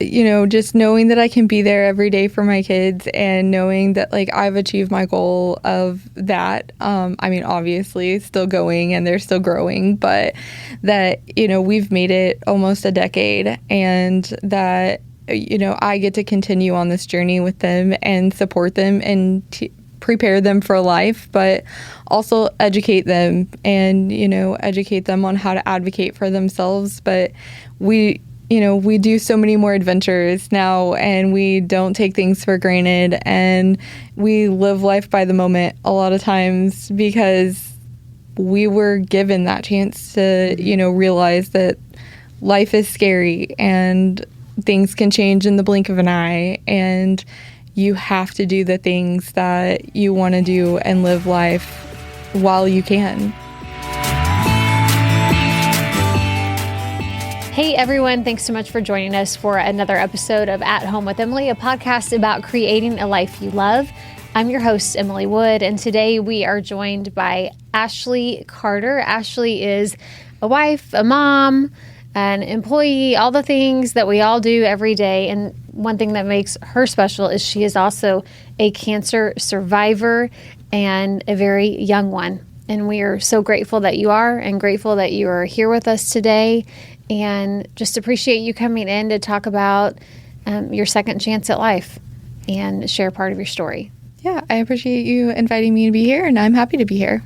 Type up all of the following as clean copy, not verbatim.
just knowing that I can be there every day for my kids and knowing that like I've achieved my goal of that. Obviously still going and they're still growing, but that, we've made it almost a decade and that, I get to continue on this journey with them and support them and prepare them for life, but also educate them and, educate them on how to advocate for themselves. But we do so many more adventures now and we don't take things for granted and we live life by the moment a lot of times because we were given that chance to, realize that life is scary and things can change in the blink of an eye and you have to do the things that you want to do and live life while you can. Hey everyone, thanks so much for joining us for another episode of At Home with Emily, a podcast about creating a life you love. I'm your host, Emily Wood, and today we are joined by Ashley Carter. Ashley is a wife, a mom, an employee, all the things that we all do every day. And one thing that makes her special is she is also a cancer survivor and a very young one. And we are so grateful that you are and grateful that you are here with us today. And just appreciate you coming in to talk about your second chance at life and share part of your story. Yeah, I appreciate you inviting me to be here, and I'm happy to be here.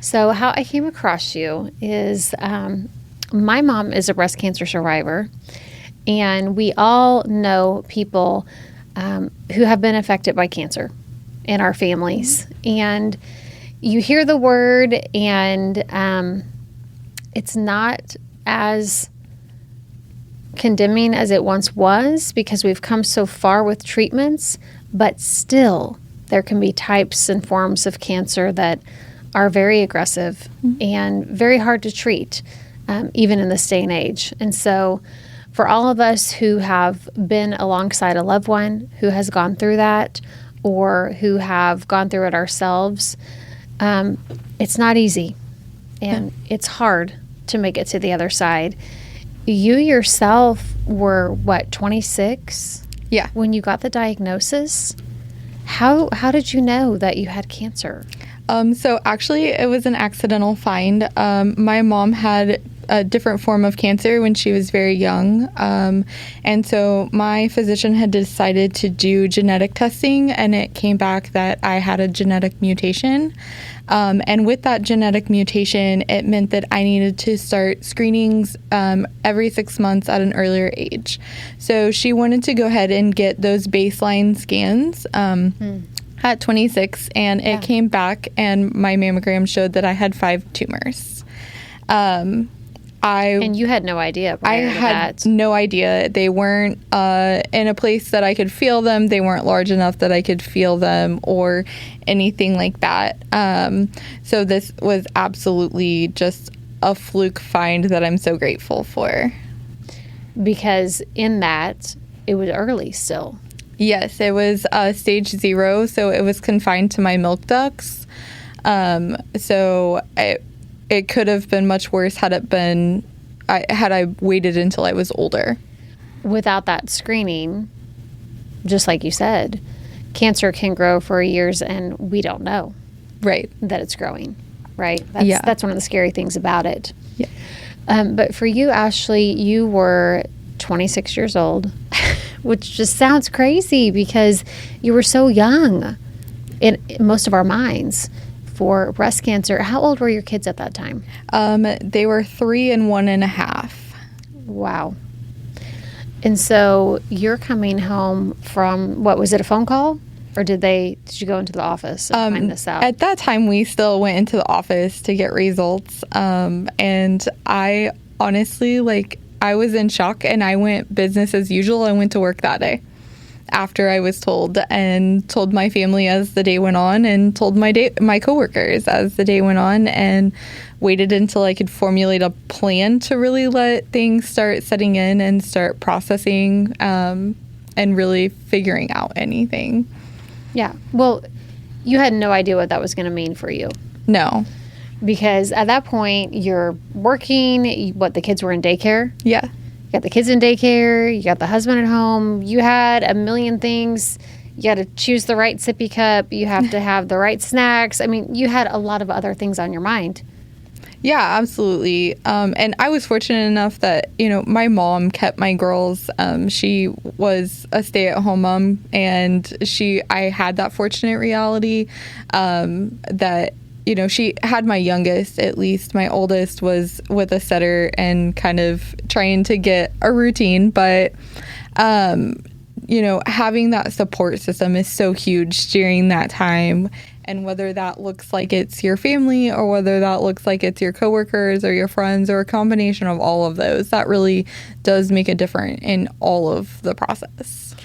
So how I came across you is my mom is a breast cancer survivor, and we all know people who have been affected by cancer in our families. And you hear the word, and it's not as condemning as it once was because we've come so far with treatments, but still there can be types and forms of cancer that are very aggressive and very hard to treat, even in this day and age. And so for all of us who have been alongside a loved one who has gone through that or who have gone through it ourselves, it's not easy and it's hard to make it to the other side. You yourself were, 26? Yeah. When you got the diagnosis? How did you know that you had cancer? So actually, it was an accidental find. My mom had a different form of cancer when she was very young. And so my physician had decided to do genetic testing, and it came back that I had a genetic mutation. And with that genetic mutation, it meant that I needed to start screenings every 6 months at an earlier age. So she wanted to go ahead and get those baseline scans at 26, and it came back, and my mammogram showed that I had 5 tumors. And you had no idea prior to that? I had no idea. They weren't in a place that I could feel them. They weren't large enough that I could feel them or anything like that. So this was absolutely just a fluke find that I'm so grateful for. Because in that, it was early still. Yes, it was stage 0, so it was confined to my milk ducts. So it could have been much worse had I waited until I was older. Without that screening, just like you said, cancer can grow for years and we don't know that it's growing, right? That's one of the scary things about it. Yeah. But for you, Ashley, you were 26 years old, which just sounds crazy because you were so young in most of our minds for breast cancer. How old were your kids at that time? They were 3 and 1.5. Wow. And so you're coming home from, what was it, a phone call? Or did you go into the office and find this out? At that time, we still went into the office to get results. And I honestly, I was in shock and I went business as usual. I went to work that day after I was told, and told my family as the day went on, and told my coworkers as the day went on, and waited until I could formulate a plan to really let things start setting in and start processing and really figuring out anything. Yeah. Well, you had no idea what that was going to mean for you. No. Because at that point, you're working, the kids were in daycare? Yeah. You got the kids in daycare. You got the husband at home. You had a million things. You got to choose the right sippy cup. You have to have the right snacks. I mean, you had a lot of other things on your mind. Yeah, absolutely. And I was fortunate enough that, my mom kept my girls. She was a stay-at-home mom, and I had that fortunate reality that, she had my youngest, at least. My oldest was with a setter and kind of trying to get a routine. But, having that support system is so huge during that time. And whether that looks like it's your family or whether that looks like it's your coworkers or your friends or a combination of all of those, that really does make a difference in all of the process.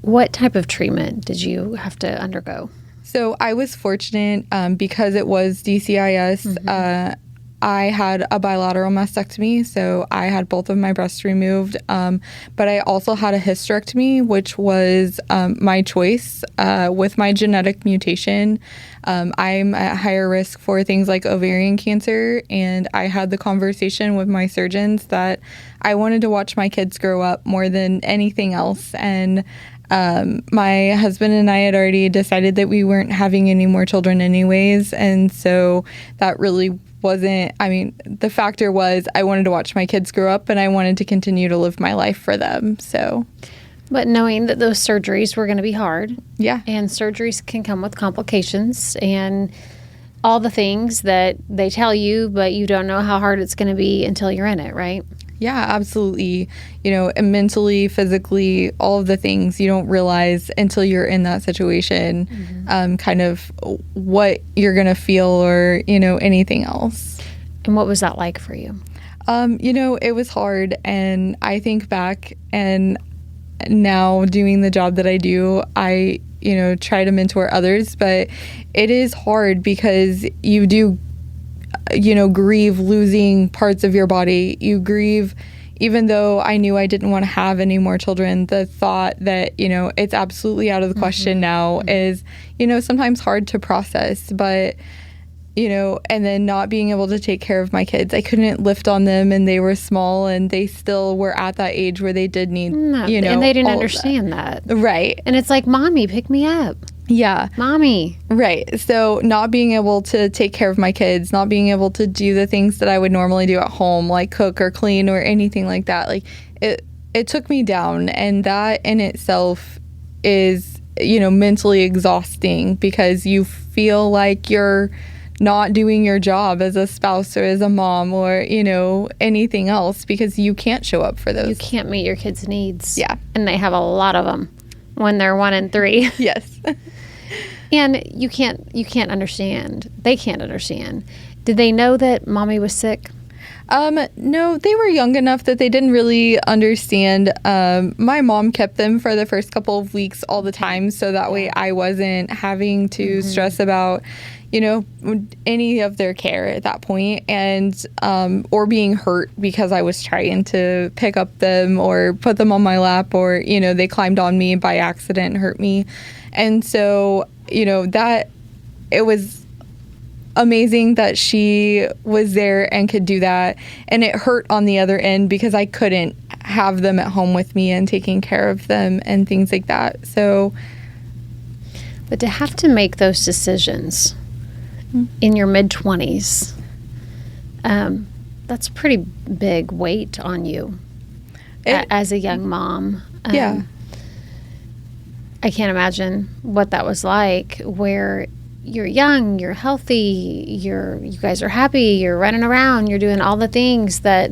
What type of treatment did you have to undergo? So I was fortunate because it was DCIS. I had a bilateral mastectomy, so I had both of my breasts removed. But I also had a hysterectomy, which was my choice with my genetic mutation. I'm at higher risk for things like ovarian cancer, and I had the conversation with my surgeons that I wanted to watch my kids grow up more than anything else. And my husband and I had already decided that we weren't having any more children anyways. And so that really the factor was I wanted to watch my kids grow up and I wanted to continue to live my life for them. So, but knowing that those surgeries were going to be hard. Yeah. And surgeries can come with complications and all the things that they tell you, but you don't know how hard it's going to be until you're in it, right? Yeah, absolutely. And mentally, physically, all of the things you don't realize until you're in that situation, kind of what you're going to feel or, anything else. And what was that like for you? It was hard. And I think back and now doing the job that I do, I, try to mentor others, but it is hard because you do grieve losing parts of your body. You grieve, even though I knew I didn't want to have any more children, the thought that, it's absolutely out of the question now is, sometimes hard to process. But, and then not being able to take care of my kids. I couldn't lift on them and they were small and they still were at that age where they did need, and they didn't understand that. Right. And it's like, Mommy, pick me up. Yeah. Mommy. Right. So not being able to take care of my kids, not being able to do the things that I would normally do at home, like cook or clean or anything like that, like it took me down. And that in itself is, mentally exhausting because you feel like you're not doing your job as a spouse or as a mom or, anything else because you can't show up for those. You can't meet your kids' needs. Yeah. And they have a lot of them when they're 1 and 3. Yes. And you can't understand. They can't understand. Did they know that Mommy was sick? No, they were young enough that they didn't really understand. My mom kept them for the first couple of weeks all the time, so that way I wasn't having to stress about, any of their care at that point, and or being hurt because I was trying to pick up them or put them on my lap, or they climbed on me by accident and hurt me. And so that it was amazing that she was there and could do that. And it hurt on the other end because I couldn't have them at home with me and taking care of them and things like that. So, but to have to make those decisions in your mid-20s, that's a pretty big weight on you as a young mom. Yeah. I can't imagine what that was like, where you're young, you're healthy, you guys are happy, you're running around, you're doing all the things that,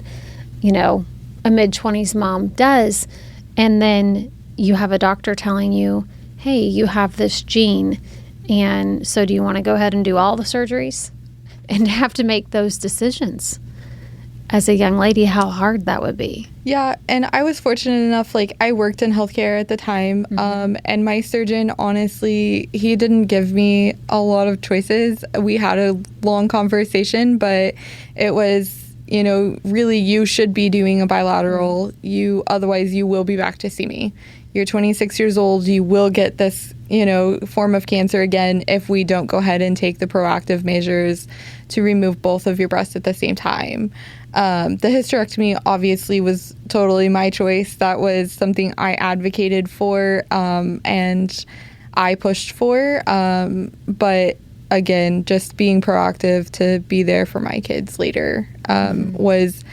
a mid-20s mom does. And then you have a doctor telling you, hey, you have this gene. And so do you want to go ahead and do all the surgeries? And have to make those decisions. As a young lady, how hard that would be. Yeah, and I was fortunate enough, I worked in healthcare at the time, and my surgeon, honestly, he didn't give me a lot of choices. We had a long conversation, but it was, really you should be doing a bilateral. Otherwise you will be back to see me. You're 26 years old, you will get this, form of cancer again if we don't go ahead and take the proactive measures to remove both of your breasts at the same time. The hysterectomy obviously was totally my choice. That was something I advocated for, and I pushed for. But again, just being proactive to be there for my kids later was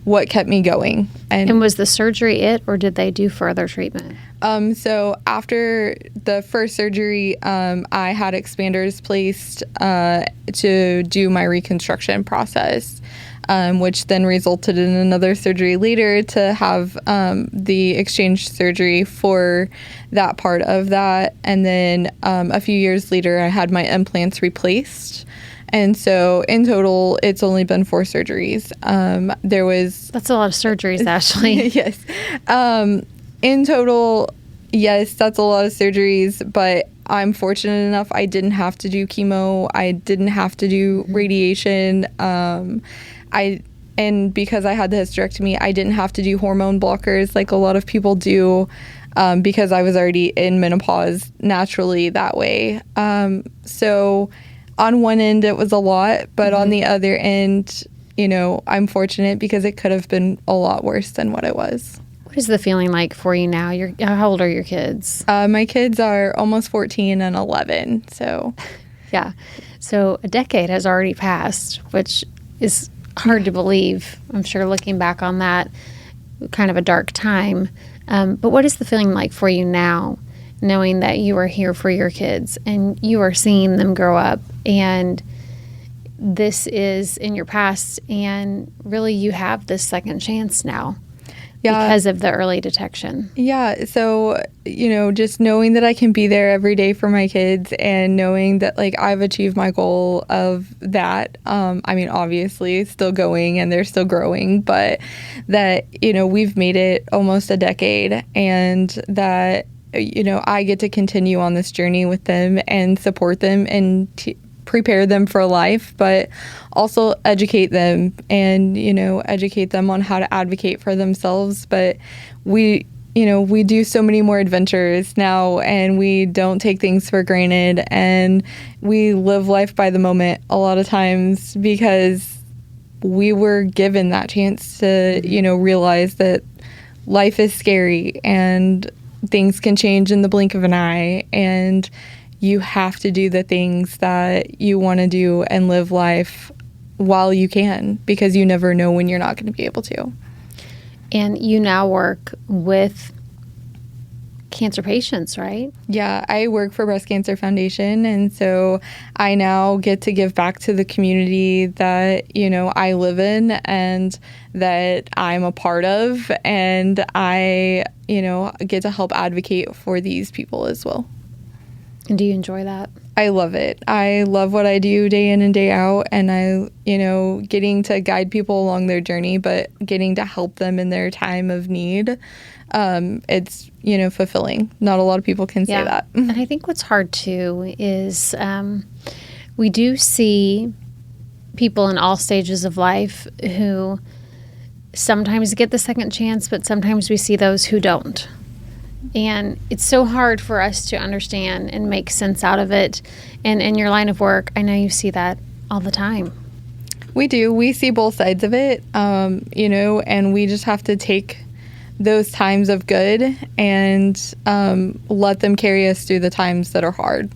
what kept me going. And was the surgery it, or did they do further treatment? So after the first surgery, I had expanders placed to do my reconstruction process, which then resulted in another surgery later to have the exchange surgery for that part of that. And then a few years later, I had my implants replaced. And so in total, it's only been 4 surgeries. That's a lot of surgeries, Ashley. Yes. In total, yes, that's a lot of surgeries, but I'm fortunate enough I didn't have to do chemo. I didn't have to do radiation. And because I had the hysterectomy, I didn't have to do hormone blockers like a lot of people do, because I was already in menopause naturally that way. So on one end, it was a lot, but on the other end, I'm fortunate because it could have been a lot worse than what it was. What is the feeling like for you now? How old are your kids? My kids are almost 14 and 11, so. Yeah. So a decade has already passed, which is hard to believe. I'm sure looking back on that, kind of a dark time. But what is the feeling like for you now, knowing that you are here for your kids and you are seeing them grow up, and this is in your past, and really you have this second chance now? Because of the early detection. Yeah. So, just knowing that I can be there every day for my kids, and knowing that I've achieved my goal of that. Obviously still going and they're still growing, but that, we've made it almost a decade, and that, I get to continue on this journey with them and support them and prepare them for life, but also educate them and, educate them on how to advocate for themselves. But we do so many more adventures now, and we don't take things for granted, and we live life by the moment a lot of times because we were given that chance to, realize that life is scary and things can change in the blink of an eye, and you have to do the things that you want to do and live life while you can, because you never know when you're not going to be able to. And you now work with cancer patients, right? Yeah, I work for Breast Cancer Foundation, and so I now get to give back to the community that, I live in and that I'm a part of, and I, get to help advocate for these people as well. And do you enjoy that? I love it. I love what I do day in and day out, and I, getting to guide people along their journey, but getting to help them in their time of need. It's, fulfilling. Not a lot of people can say that. And I think what's hard too is we do see people in all stages of life who sometimes get the second chance, but sometimes we see those who don't. And it's so hard for us to understand and make sense out of it. And in your line of work, I know you see that all the time. We do. We see both sides of it, and we just have to take those times of good and let them carry us through the times that are hard.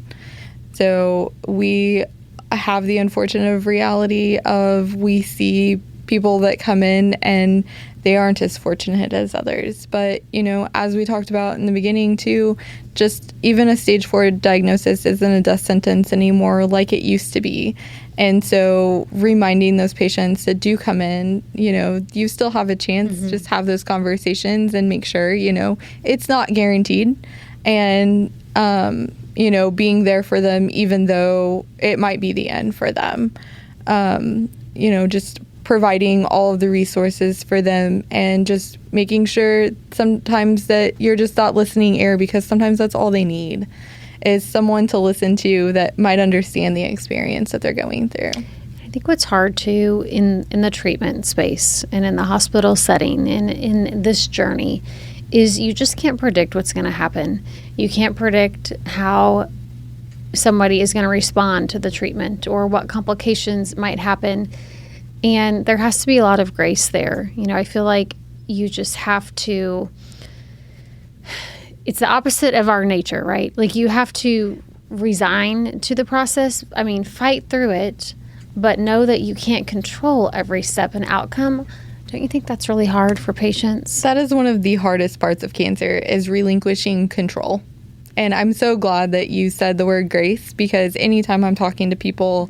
So we have the unfortunate reality of we see people that come in and they aren't as fortunate as others. But, as we talked about in the beginning too, just even a stage 4 diagnosis isn't a death sentence anymore like it used to be. And so reminding those patients that do come in, you still have a chance. Just have those conversations and make sure, it's not guaranteed. And, being there for them, even though it might be the end for them, just providing all of the resources for them, and just making sure sometimes that you're just that listening ear, because sometimes that's all they need is someone to listen to that might understand the experience that they're going through. I think what's hard too in the treatment space and in the hospital setting and in this journey is you just can't predict what's going to happen. You can't predict how somebody is going to respond to the treatment or what complications might happen. And there has to be a lot of grace there. I feel like you just have to, it's the opposite of our nature, right? Like you have to resign to the process. Fight through it, but know that you can't control every step and outcome. Don't you think that's really hard for patients? That is one of the hardest parts of cancer, is relinquishing control. And I'm so glad that you said the word grace, because anytime I'm talking to people,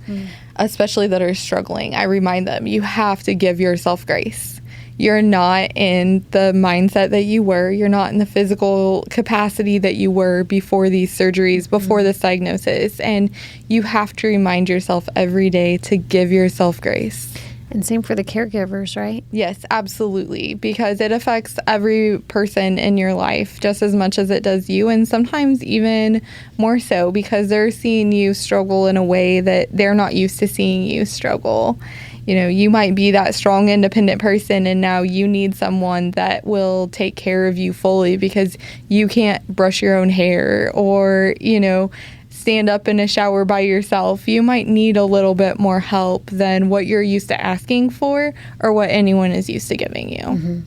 especially that are struggling, I remind them, you have to give yourself grace. You're not in the mindset that you were. You're not in the physical capacity that you were before these surgeries, before this diagnosis. And you have to remind yourself every day to give yourself grace. And same for the caregivers, right? Yes, absolutely. Because it affects every person in your life just as much as it does you. And sometimes even more so, because they're seeing you struggle in a way that they're not used to seeing you struggle. You might be that strong, independent person, and now you need someone that will take care of you fully because you can't brush your own hair or, stand up in a shower by yourself. You might need a little bit more help than what you're used to asking for or what anyone is used to giving you. Mm-hmm.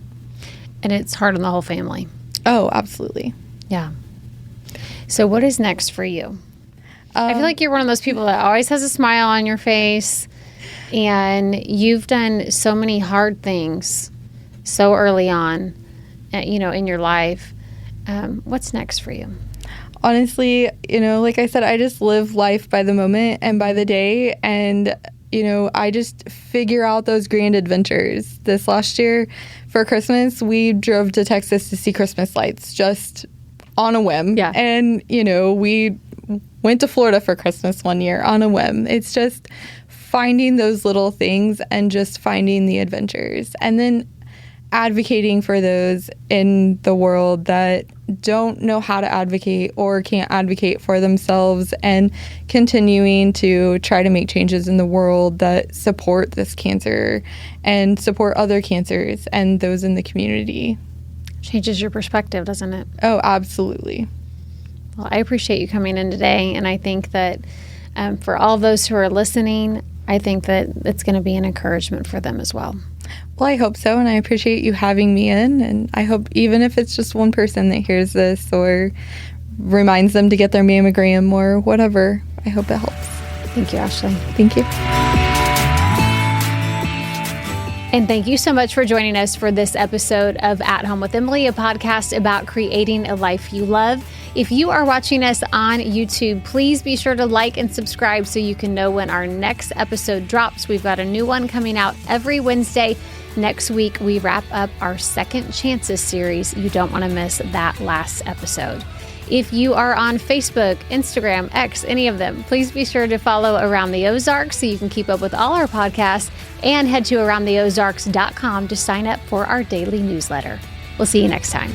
And it's hard on the whole family. Oh, absolutely. Yeah. So what is next for you? I feel like you're one of those people that always has a smile on your face. And you've done so many hard things so early on, in your life. What's next for you? Honestly, like I said, I just live life by the moment and by the day. And, I just figure out those grand adventures. This last year for Christmas, we drove to Texas to see Christmas lights just on a whim. Yeah. And, we went to Florida for Christmas one year on a whim. It's just finding those little things and just finding the adventures, and then advocating for those in the world that don't know how to advocate or can't advocate for themselves, and continuing to try to make changes in the world that support this cancer and support other cancers and those in the community. Changes your perspective, doesn't it? Oh, absolutely. Well, I appreciate you coming in today, and I think that for all those who are listening, I think that it's going to be an encouragement for them as well. Well, I hope so, and I appreciate you having me in, and I hope even if it's just one person that hears this or reminds them to get their mammogram or whatever, I hope it helps. Thank you, Ashley. Thank you. And thank you so much for joining us for this episode of At Home with Emily, a podcast about creating a life you love. If you are watching us on YouTube, please be sure to like and subscribe so you can know when our next episode drops. We've got a new one coming out every Wednesday. Next week, we wrap up our Second Chances series. You don't want to miss that last episode. If you are on Facebook, Instagram, X, any of them, please be sure to follow Around the Ozarks so you can keep up with all our podcasts, and head to aroundtheozarks.com to sign up for our daily newsletter. We'll see you next time.